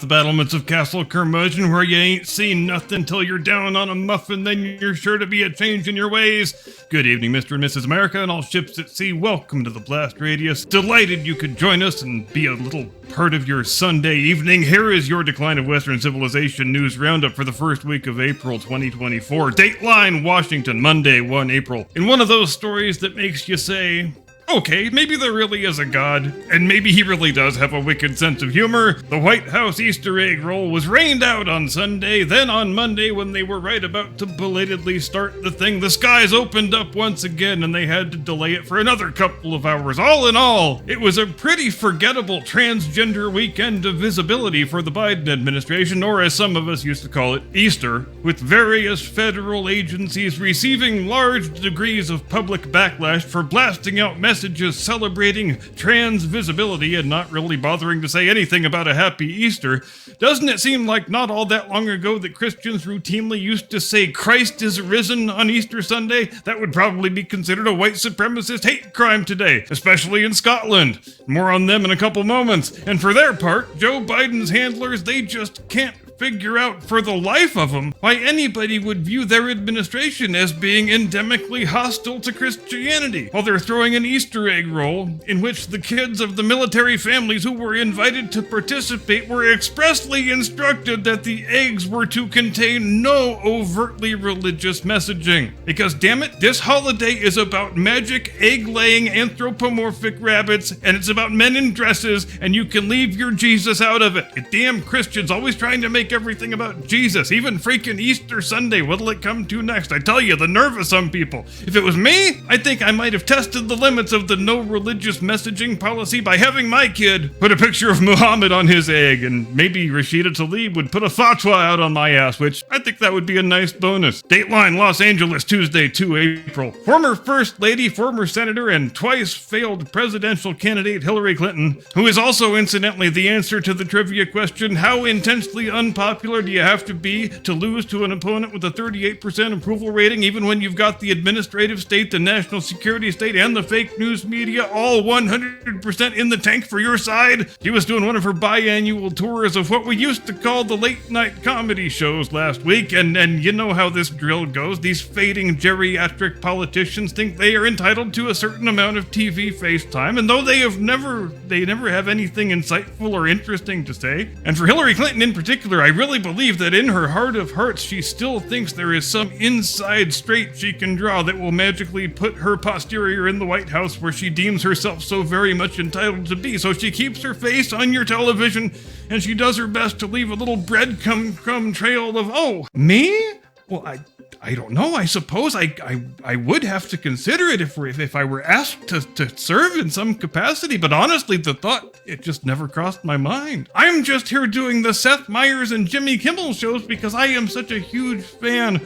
the battlements of Castle Curmudgeon, where you ain't seen nothing till you're down on a muffin, then you're sure to be a change in your ways. Good evening, Mr. and Mrs. America, and all ships at sea. Welcome to the Blast Radius. Delighted you could join us and be a little part of your Sunday evening. Here is your Decline of Western Civilization News Roundup for the first week of April 2024. Dateline, Washington, Monday, 1 April. In one of those stories that makes you say, okay, maybe there really is a God, and maybe he really does have a wicked sense of humor. The White House Easter egg roll was rained out on Sunday. Then on Monday, when they were right about to belatedly start the thing, the skies opened up once again, and they had to delay it for another couple of hours. All in all, it was a pretty forgettable transgender weekend of visibility for the Biden administration, or as some of us used to call it, Easter, with various federal agencies receiving large degrees of public backlash for blasting out messages celebrating trans visibility and not really bothering to say anything about a happy Easter. Doesn't it seem like not all that long ago that Christians routinely used to say Christ is risen on Easter Sunday? That would probably be considered a white supremacist hate crime today, especially in Scotland. More on them in a couple moments. And for their part, Joe Biden's handlers, they just can't figure out for the life of them why anybody would view their administration as being endemically hostile to Christianity, while they're throwing an Easter egg roll in which the kids of the military families who were invited to participate were expressly instructed that the eggs were to contain no overtly religious messaging. Because damn it, this holiday is about magic, egg-laying, anthropomorphic rabbits, and it's about men in dresses, and you can leave your Jesus out of it. You damn Christians always trying to make everything about Jesus, even freaking Easter Sunday. What'll it come to next? I tell you, the nerve of some people. If it was me, I think I might have tested the limits of the no religious messaging policy by having my kid put a picture of Muhammad on his egg, and maybe Rashida Tlaib would put a fatwa out on my ass, which I think that would be a nice bonus. Dateline, Los Angeles, Tuesday, 2 April. Former First Lady, former Senator, and twice failed presidential candidate Hillary Clinton, who is also incidentally the answer to the trivia question, how intensely unpopular do you have to be to lose to an opponent with a 38% approval rating, even when you've got the administrative state, the national security state, and the fake news media all 100% in the tank for your side? She was doing one of her biannual tours of what we used to call the late night comedy shows last week, and you know how this drill goes. These fading geriatric politicians think they are entitled to a certain amount of TV face time, and though they never have anything insightful or interesting to say. And for Hillary Clinton in particular, I really believe that in her heart of hearts, she still thinks there is some inside straight she can draw that will magically put her posterior in the White House, where she deems herself so very much entitled to be. So she keeps her face on your television, and she does her best to leave a little breadcrumb trail of, oh, me? Well, I don't know. I suppose I would have to consider it if I were asked to serve in some capacity, but honestly, the thought, it just never crossed my mind. I'm just here doing the Seth Meyers and Jimmy Kimmel shows because I am such a huge fan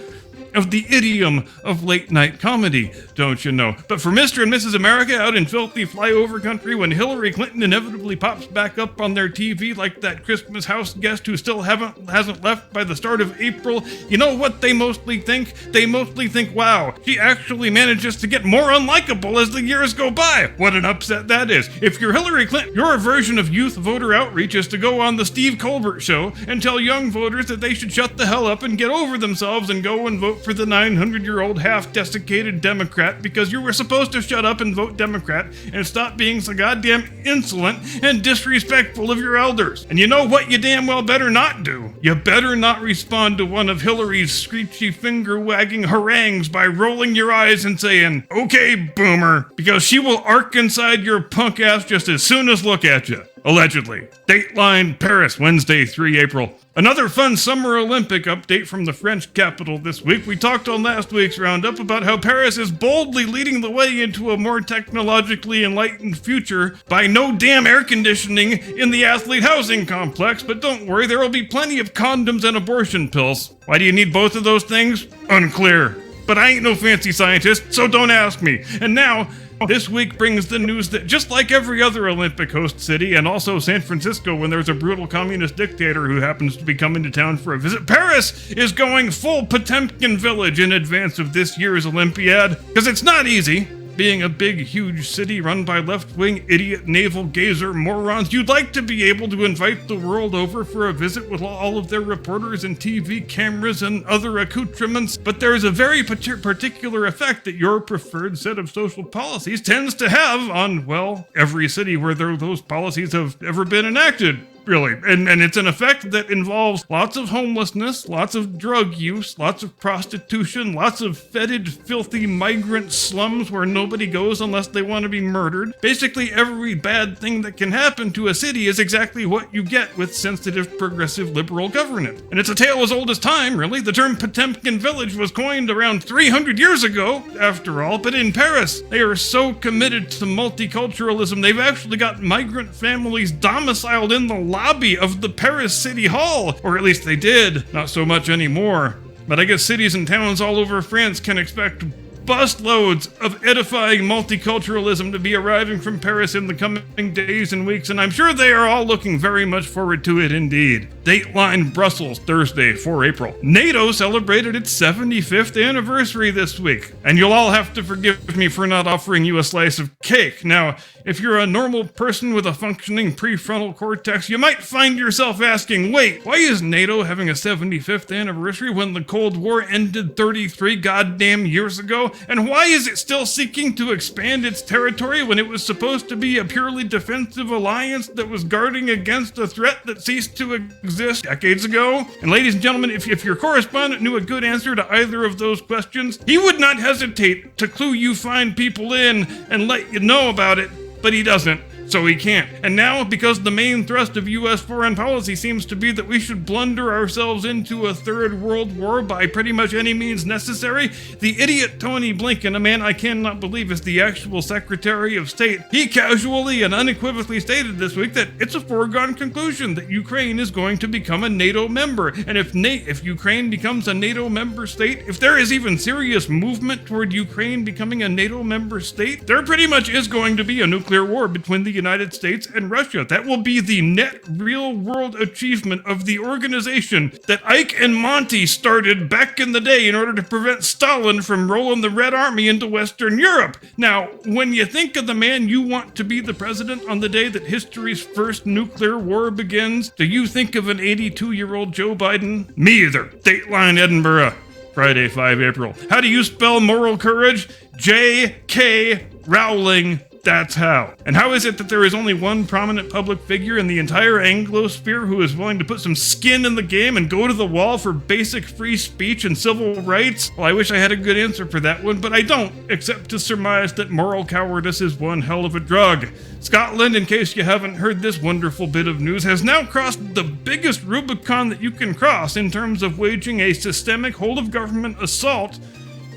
of the idiom of late night comedy, don't you know? But for Mr. and Mrs. America out in filthy flyover country, when Hillary Clinton inevitably pops back up on their TV like that Christmas house guest who still hasn't left by the start of April, you know what they mostly think? They mostly think, wow, she actually manages to get more unlikable as the years go by. What an upset that is. If you're Hillary Clinton, your version of youth voter outreach is to go on the Steve Colbert show and tell young voters that they should shut the hell up and get over themselves and go and vote for the 900-year-old half-desiccated Democrat, because you were supposed to shut up and vote Democrat and stop being so goddamn insolent and disrespectful of your elders. And you know what you damn well better not do? You better not respond to one of Hillary's screechy finger-wagging harangues by rolling your eyes and saying, okay, boomer, because she will arc inside your punk ass just as soon as look at you. Allegedly. Dateline, Paris, Wednesday, 3 April. Another fun Summer Olympic update from the French capital this week. We talked on last week's Roundup about how Paris is boldly leading the way into a more technologically enlightened future by no damn air conditioning in the athlete housing complex. But don't worry, there will be plenty of condoms and abortion pills. Why do you need both of those things? Unclear. But I ain't no fancy scientist, so don't ask me. And now, this week brings the news that just like every other Olympic host city, and also San Francisco when there's a brutal communist dictator who happens to be coming to town for a visit, Paris is going full Potemkin village in advance of this year's Olympiad. Because it's not easy. being a big, huge city run by left-wing idiot navel gazer morons, you'd like to be able to invite the world over for a visit with all of their reporters and TV cameras and other accoutrements, but there is a very particular effect that your preferred set of social policies tends to have on, well, every city where those policies have ever been enacted. Really. And it's an effect that involves lots of homelessness, lots of drug use, lots of prostitution, lots of fetid, filthy migrant slums where nobody goes unless they want to be murdered. Basically, every bad thing that can happen to a city is exactly what you get with sensitive, progressive, liberal governance. And it's a tale as old as time, really. The term Potemkin village was coined around 300 years ago, after all, but in Paris, they are so committed to multiculturalism, they've actually got migrant families domiciled in the lobby of the Paris City Hall, or at least they did, not so much anymore. But I guess cities and towns all over France can expect busloads of edifying multiculturalism to be arriving from Paris in the coming days and weeks, and I'm sure they are all looking very much forward to it indeed. Dateline Brussels, Thursday, 4 April. NATO celebrated its 75th anniversary this week, and you'll all have to forgive me for not offering you a slice of cake. Now, if you're a normal person with a functioning prefrontal cortex, you might find yourself asking, wait, why is NATO having a 75th anniversary when the Cold War ended 33 goddamn years ago? And why is it still seeking to expand its territory when it was supposed to be a purely defensive alliance that was guarding against a threat that ceased to exist decades ago? And ladies and gentlemen, if your correspondent knew a good answer to either of those questions, he would not hesitate to clue you fine people in and let you know about it, but he doesn't. So he can't. And now, because the main thrust of U.S. foreign policy seems to be that we should blunder ourselves into a third world war by pretty much any means necessary, the idiot Tony Blinken, a man I cannot believe is the actual Secretary of State, he casually and unequivocally stated this week that it's a foregone conclusion that Ukraine is going to become a NATO member. And if Ukraine becomes a NATO member state, if there is even serious movement toward Ukraine becoming a NATO member state, there pretty much is going to be a nuclear war between the United States and Russia. That will be the net real-world achievement of the organization that Ike and Monty started back in the day in order to prevent Stalin from rolling the Red Army into Western Europe. Now, when you think of the man you want to be the president on the day that history's first nuclear war begins, do you think of an 82-year-old Joe Biden? Me either. Dateline Edinburgh, Friday, 5 April. How do you spell moral courage? J.K. Rowling. That's how. And how is it that there is only one prominent public figure in the entire Anglosphere who is willing to put some skin in the game and go to the wall for basic free speech and civil rights? Well, I wish I had a good answer for that one, but I don't, except to surmise that moral cowardice is one hell of a drug. Scotland, in case you haven't heard this wonderful bit of news, has now crossed the biggest Rubicon that you can cross in terms of waging a systemic whole-of-government assault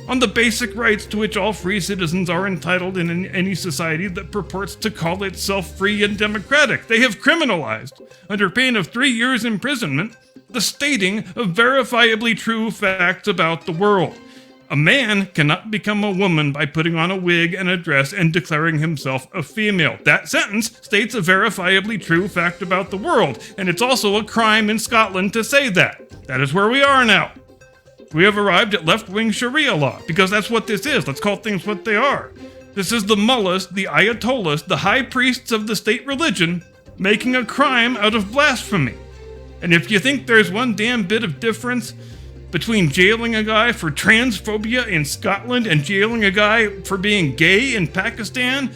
on the basic rights to which all free citizens are entitled in any society that purports to call itself free and democratic. They have criminalized, under pain of 3 years imprisonment, the stating of verifiably true facts about the world. A man cannot become a woman by putting on a wig and a dress and declaring himself a female. That sentence states a verifiably true fact about the world, and it's also a crime in Scotland to say that. That is where we are now. We have arrived at left-wing Sharia law, because that's what this is. Let's call things what they are. This is the mullahs, the ayatollahs, the high priests of the state religion, making a crime out of blasphemy. And if you think there's one damn bit of difference between jailing a guy for transphobia in Scotland and jailing a guy for being gay in Pakistan,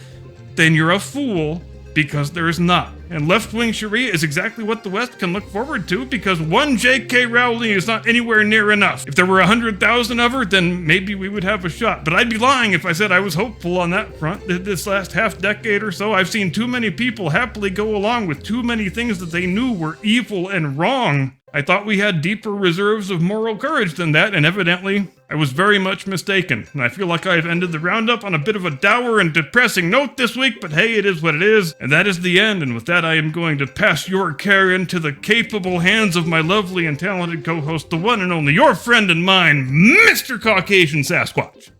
then you're a fool, because there is not. And left-wing Sharia is exactly what the West can look forward to, because one J.K. Rowling is not anywhere near enough. If there were 100,000 of her, then maybe we would have a shot. But I'd be lying if I said I was hopeful on that front. This last half decade or so, I've seen too many people happily go along with too many things that they knew were evil and wrong. I thought we had deeper reserves of moral courage than that, and evidently, I was very much mistaken. And I feel like I've ended the roundup on a bit of a dour and depressing note this week, but hey, it is what it is, and that is the end. And with that, I am going to pass your care into the capable hands of my lovely and talented co-host, the one and only, your friend and mine, Mr. Caucasian Sasquatch.